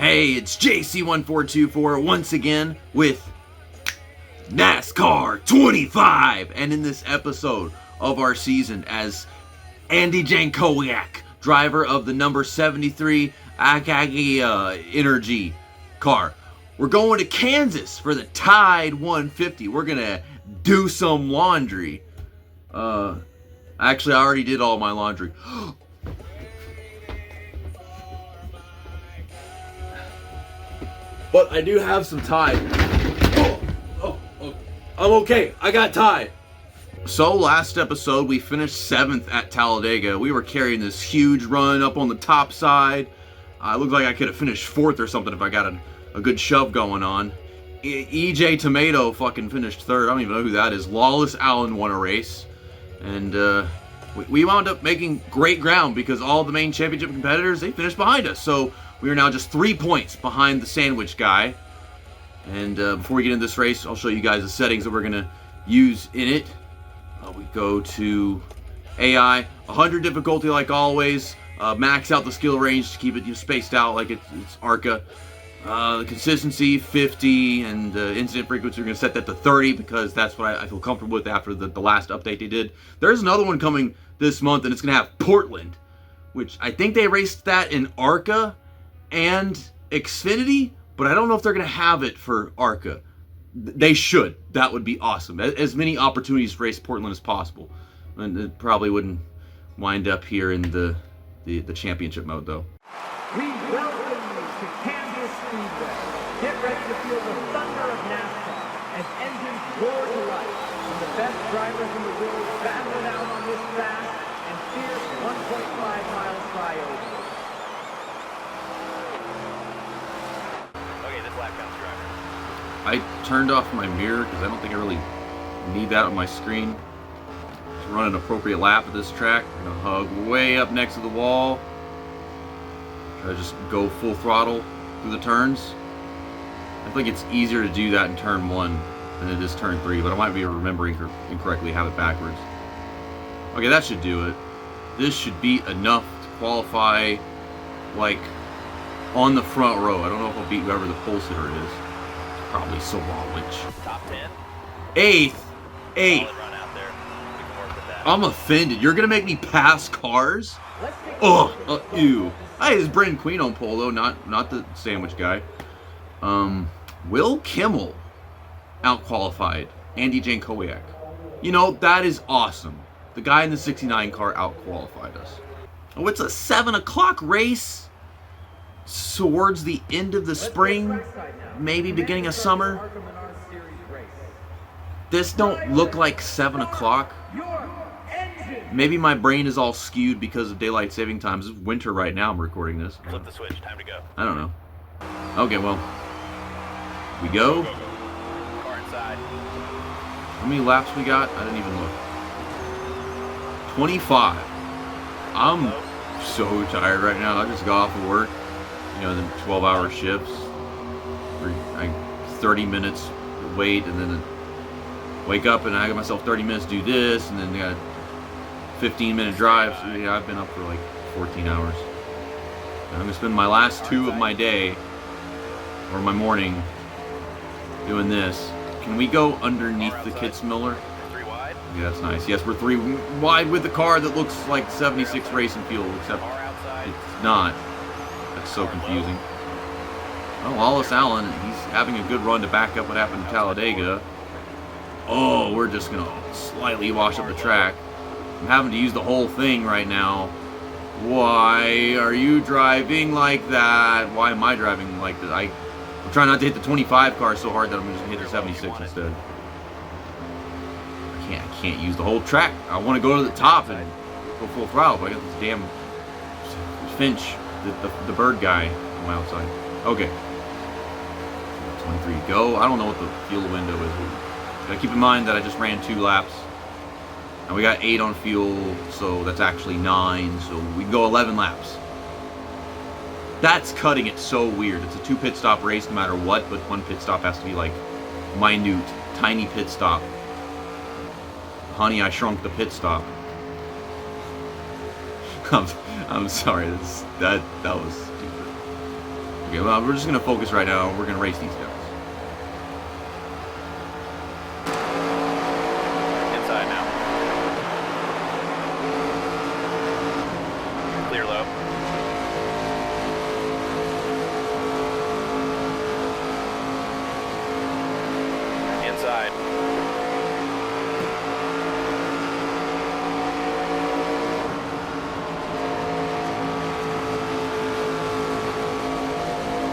Hey, it's JC1424 once again with NASCAR 25, and in this episode of our season as Andy Jankowiak, driver of the number 73 Akagi Energy car, we're going to Kansas for the Tide 150. We're gonna do some laundry. Actually, I already did all my laundry. But I do have some Tide. Oh, I'm okay. I got Tide. So last episode, we finished 7th at Talladega. We were carrying this huge run up on the top side. It looked like I could have finished 4th or something if I got a good shove going on. EJ Tomato fucking finished 3rd. I don't even know who that is. Lawless Allen won a race. And we wound up making great ground because all the main championship competitors, they finished behind us. So we are now just 3 points behind the sandwich guy. And before we get into this race, I'll show you guys the settings that we're going to use in it. We go to AI, 100 difficulty like always. Max out the skill range to keep it spaced out like it's ARCA. Consistency 50, and incident frequency we're going to set that to 30 because that's what I feel comfortable with after the last update they did. There's another one coming this month, and it's going to have Portland, which I think they raced that in ARCA and Xfinity, but I don't know if they're going to have it for ARCA. They should. That would be awesome. As many opportunities to race Portland as possible. And it probably wouldn't wind up here in the championship mode, though. We welcome you to Kansas Speedway. Get ready to feel the thunder of NASCAR as engines roar to life. And the best drivers in the world battle it out on this fast and fierce 1.5-mile flyover. Okay, this lap counts, driver. I turned off my mirror because I don't think I really need that on my screen to run an appropriate lap at this track. I'm going to hug way up next to the wall. Try to just go full throttle through the turns. I think it's easier to do that in turn 1 than it is turn 3, but I might be remembering incorrectly, have it backwards. Okay, that should do it. This should be enough to qualify, like, on the front row. I don't know if I'll beat whoever the pole sitter is. Probably Sawalwich. Top 10. 8th. Solid run out there. We can work with that. I'm offended. You're gonna make me pass cars? Ugh. Ew. Hey, it's Brendan Queen on pole though, not the sandwich guy. Will Kimmel out-qualified Andy Jankowiak. You know, that is awesome. The guy in the 69 car out-qualified us. Oh, it's a 7 o'clock race towards the end of the spring, maybe beginning of summer. This don't look like 7 o'clock. Maybe my brain is all skewed because of daylight saving times. It's winter right now. I'm recording this. Flip the switch. Time to go. I don't know. Okay, well, we go. Car inside. How many laps we got? I didn't even look. 25. I'm so tired right now. I just got off of work. You know, the 12-hour shifts. 30 minutes wait, and then wake up, and I got myself 30 minutes to do this, and then I got 15-minute drive. So yeah, I've been up for like 14 hours. And I'm gonna spend my last 2 of my day or my morning doing this. Can we go underneath the Kitzmiller? 3 wide. Yeah, that's nice. Yes, we're 3 wide with the car that looks like 76 racing fuel, except Car outside. it's not. That's so confusing. Well, Lawless Allen, he's having a good run to back up what happened to Talladega. Oh, we're just gonna slightly wash up the track. I'm having to use the whole thing right now. Why are you driving like that? Why am I driving like that? I'm trying not to hit the 25 car so hard that I'm just gonna hit the 76 instead. I can't use the whole track. I want to go to the top and go full throttle, but I got this damn Finch, the bird guy on my outside. Okay. 23 to go. I don't know what the fuel window is. Gotta keep in mind that I just ran 2 laps. And we got 8 on fuel, so that's actually 9, so we can go 11 laps. That's cutting it so weird. It's a 2 pit stop race no matter what, but 1 pit stop has to be like minute, tiny pit stop. Honey, I Shrunk the Pit Stop. I'm sorry, that was stupid. Okay, well, we're just gonna focus right now. We're gonna race these guys. Inside now. Clear low. Inside.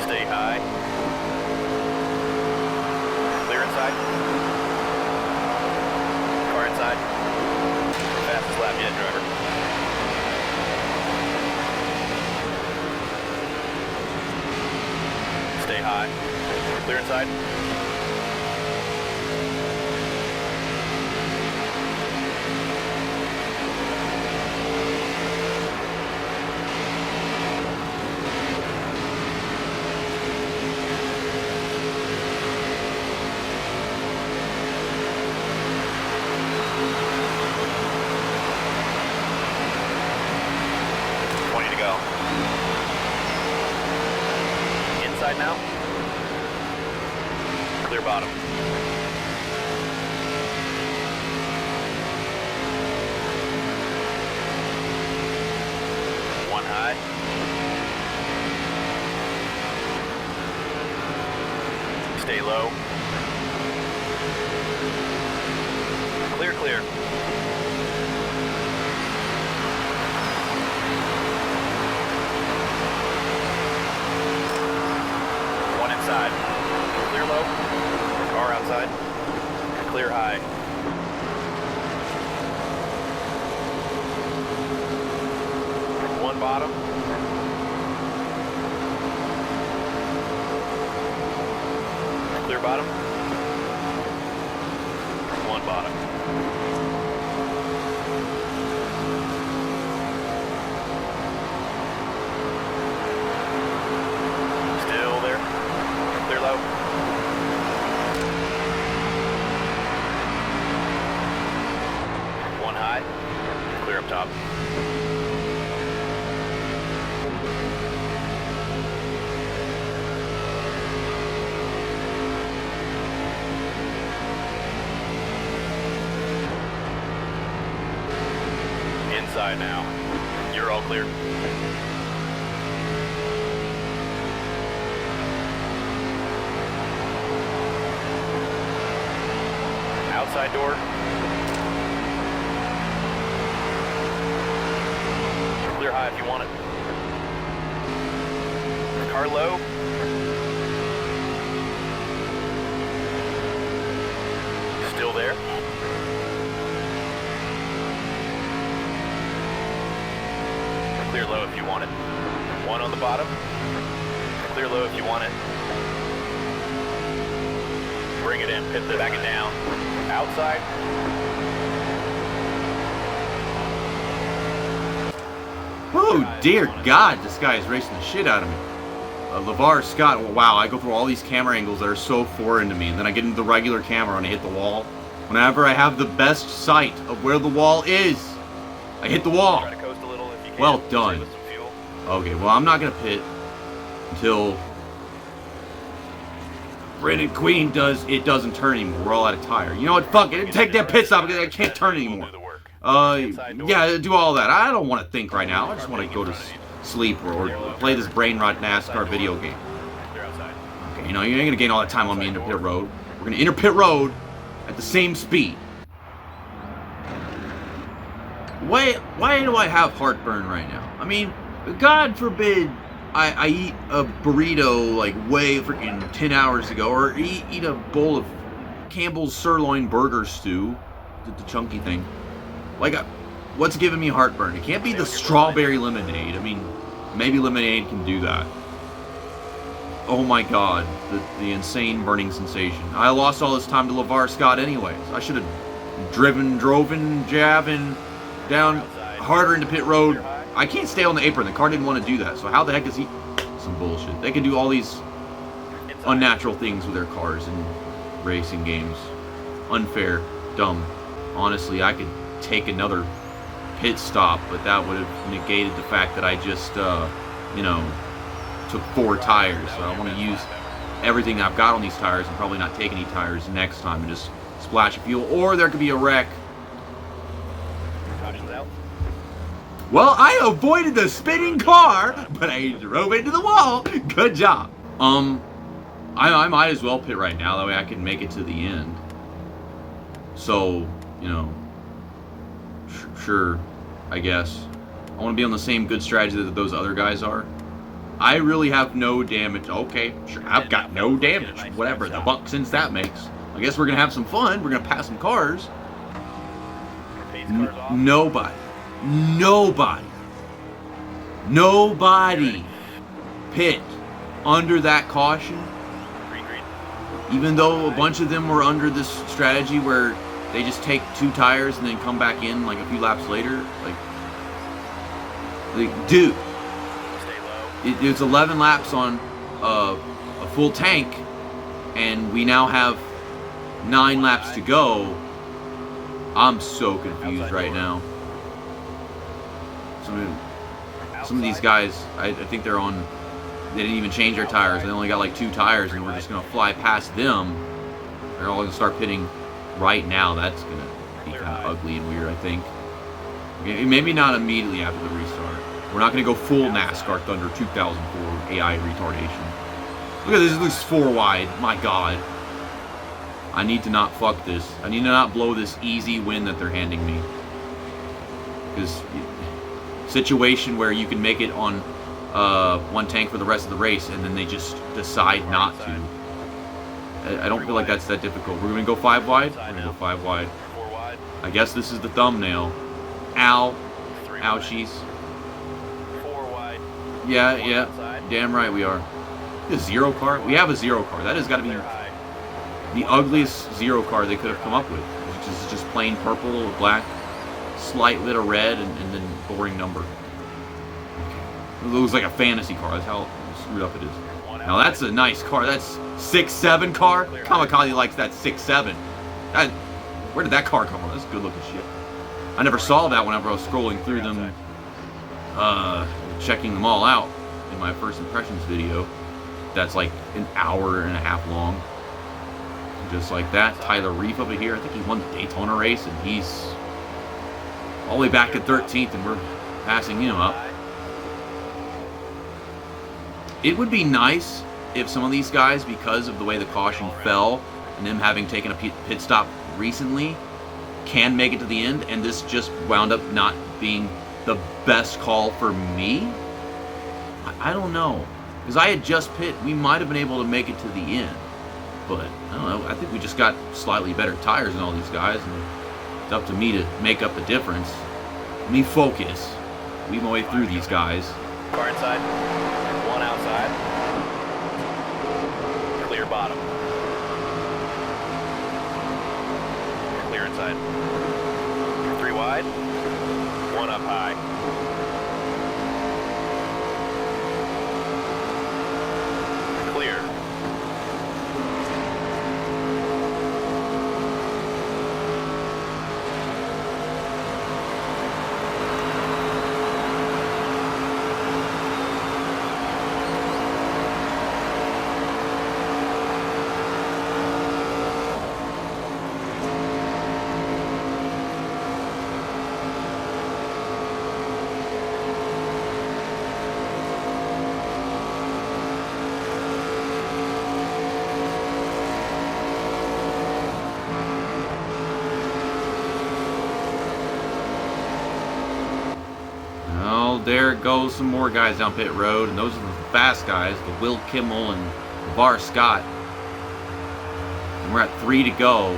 Stay high. Clear inside. Car inside. Fastest lap yet, driver. Stay high. Clear inside. Inside now. Clear bottom. One high. Stay low. Clear, clear. Inside. Clear low. Car outside. Clear high. One bottom. Clear bottom. One bottom. Still there. Clear low. One high. Clear up top. Inside now. You're all clear. Outside door. Clear high if you want it. Car low. Still there. Clear low if you want it. One on the bottom. Clear low if you want it. Bring it in, pit this, back it down. Outside. Oh, dear God, this guy is racing the shit out of me. LeVar Scott, wow, I go through all these camera angles that are so foreign to me, and then I get into the regular camera and I hit the wall. Whenever I have the best sight of where the wall is, I hit the wall. Try to coast a little if you can. Well done. Save us some fuel. Okay, well, I'm not going to pit until Brandon Queen doesn't turn anymore. We're all out of tire. You know what? Fuck it. Take that pit stop because I can't turn anymore. Do the work. Yeah, do all that. I don't want to think right now. I just want to go to sleep or play this brain rot NASCAR video game. Clear outside. Okay, you know, you ain't going to gain all that time on me into pit road. We're going to enter pit road at the same speed. Why do I have heartburn right now? I mean, God forbid I eat a burrito like way freaking 10 hours ago, or eat a bowl of Campbell's sirloin burger stew, the chunky thing. Like, what's giving me heartburn? It can't be the strawberry lemonade. I mean, maybe lemonade can do that. Oh my God, the insane burning sensation. I lost all this time to LeVar Scott anyways. I should have drove jabbing down harder into pit road. I can't stay on the apron. The car didn't want to do that. So how the heck is he? Some bullshit. They can do all these unnatural things with their cars in racing games. Unfair. Dumb. Honestly, I could take another pit stop, but that would have negated the fact that I just, you know, took 4 tires, so I want to use everything I've got on these tires and probably not take any tires next time and just splash of fuel, or there could be a wreck. Caution's out. Well, I avoided the spinning car, but I drove into the wall. Good job. I might as well pit right now, that way I can make it to the end. So, you know, sure, I guess. I want to be on the same good strategy that those other guys are. I really have no damage. Okay, sure, I've got no damage. Whatever, the buck sense that makes. I guess we're going to have some fun. We're going to pass some cars. Nobody pit under that caution. Even though a bunch of them were under this strategy where they just take 2 tires and then come back in like a few laps later. Like dude, it's 11 laps on a full tank, and we now have 9 laps to go. I'm so confused right now. Some of these guys, I think they didn't even change their tires. They only got like 2 tires, and we're just going to fly past them. They're all going to start pitting right now. That's going to be kind of ugly and weird, I think. Maybe not immediately after the restart. We're not going to go full NASCAR Thunder 2004 AI retardation. Look at this. It looks 4 wide. My God. I need to not fuck this. I need to not blow this easy win that they're handing me. Because situation where you can make it on 1 tank for the rest of the race, and then they just decide not to. I don't feel like that's that difficult. We're going to go 5 wide? We're going to go 5 wide. I guess this is the thumbnail. Ow. Ouchies. 4 wide. Yeah. Damn right we are. The 0 car? We have a 0 car. That has got to be the ugliest 0 car they could have come up with. Which is just plain purple or black, slight bit of red, and then boring number. It looks like a fantasy car. That's how screwed up it is. Now that's a nice car. That's 6'7" car. Kamikaze likes that 6'7". Where did that car come from? That's good looking shit. I never saw that whenever I was scrolling through them, checking them all out in my first impressions video. That's like an hour and a half long. Just like that. Tyler Reef over here. I think he won the Daytona race, and he's all the way back at 13th, and we're passing him up. It would be nice if some of these guys, because of the way the caution fell and them having taken a pit stop recently, can make it to the end, and this just wound up not being the best call for me. I don't know. Because I had just pit, we might have been able to make it to the end. But, I don't know, I think we just got slightly better tires than all these guys, and it's up to me to make up the difference. Let me focus. Weave my way through these guys. Car inside. 1 outside. Clear bottom. Clear inside. 3 wide. 1 up high. Clear. There goes some more guys down pit road, and those are the fast guys, the Will Kimmel and Var Scott. And we're at 3 to go.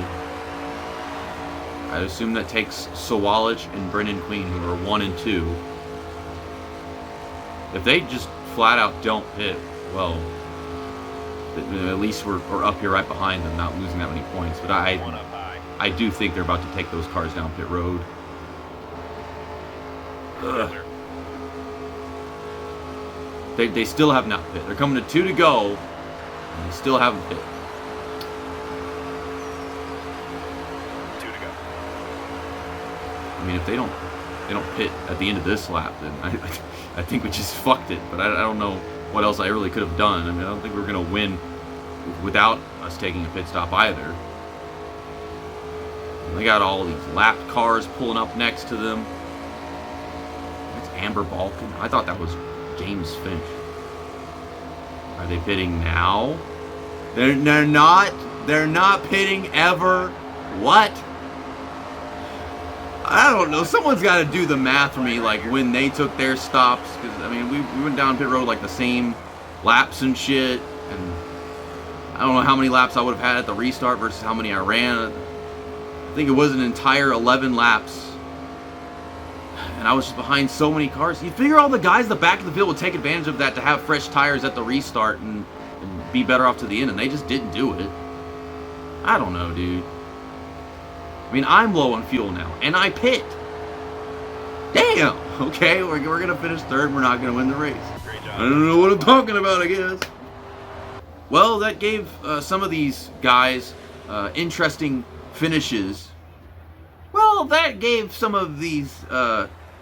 I assume that takes Sawalich and Brendan Queen, who are 1 and 2. If they just flat out don't pit, well, at least we're up here right behind them, not losing that many points. But I do think they're about to take those cars down pit road. Ugh. They still have not pit. They're coming to 2 to go, and they still haven't pit. 2 to go. I mean, if they don't pit at the end of this lap, then I think we just fucked it. But I don't know what else I really could have done. I mean, I don't think we were going to win without us taking a pit stop either. They got all these lapped cars pulling up next to them. It's Amber Balkan. I thought that was James Finch. Are they pitting now? They're not. They're not pitting ever. What? I don't know. Someone's got to do the math for me, like when they took their stops. Because I mean, we went down pit road like the same laps and shit. And I don't know how many laps I would have had at the restart versus how many I ran. I think it was an entire 11 laps. And I was just behind so many cars. You figure all the guys at the back of the field would take advantage of that to have fresh tires at the restart and be better off to the end, and they just didn't do it. I don't know, dude. I mean, I'm low on fuel now, and I pit. Damn! Okay, we're going to finish third. We're not going to win the race. Great job. I don't know what I'm talking about, I guess. Well, that gave some of these guys interesting finishes. Well, that gave some of these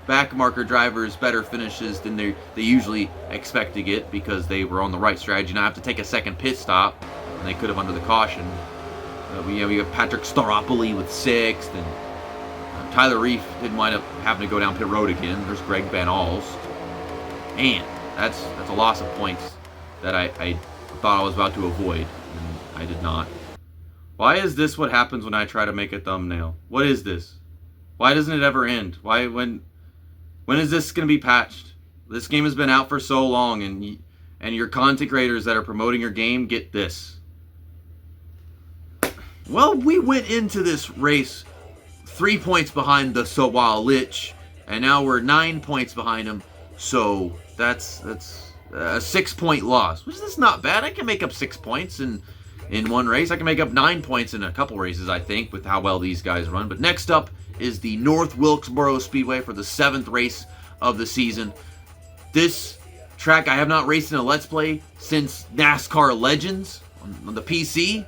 back marker drivers better finishes than they usually expect to get because they were on the right strategy. Now I have to take a second pit stop, and they could have under the caution. We have Patrick Staropoli with 6th, and Tyler Reef didn't wind up having to go down pit road again. There's Greg Van Alst. And that's a loss of points that I thought I was about to avoid, and I did not. Why is this what happens when I try to make a thumbnail? What is this? Why doesn't it ever end? When is this going to be patched? This game has been out for so long, and your content creators that are promoting your game get this. Well, we went into this race 3 points behind the Sowal Lich, and now we're 9 points behind him. So that's a 6-point loss, which is not bad. I can make up 6 points in one race. I can make up 9 points in a couple races, I think, with how well these guys run. But next up is the North Wilkesboro Speedway for the 7th race of the season. This track I have not raced in a Let's Play since NASCAR Legends on the PC.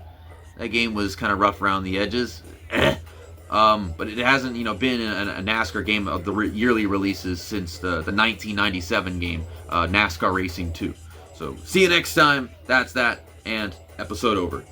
That game was kind of rough around the edges. But it hasn't, been a NASCAR game of the yearly releases since the 1997 game, NASCAR Racing 2. So see you next time. That's that, and episode over.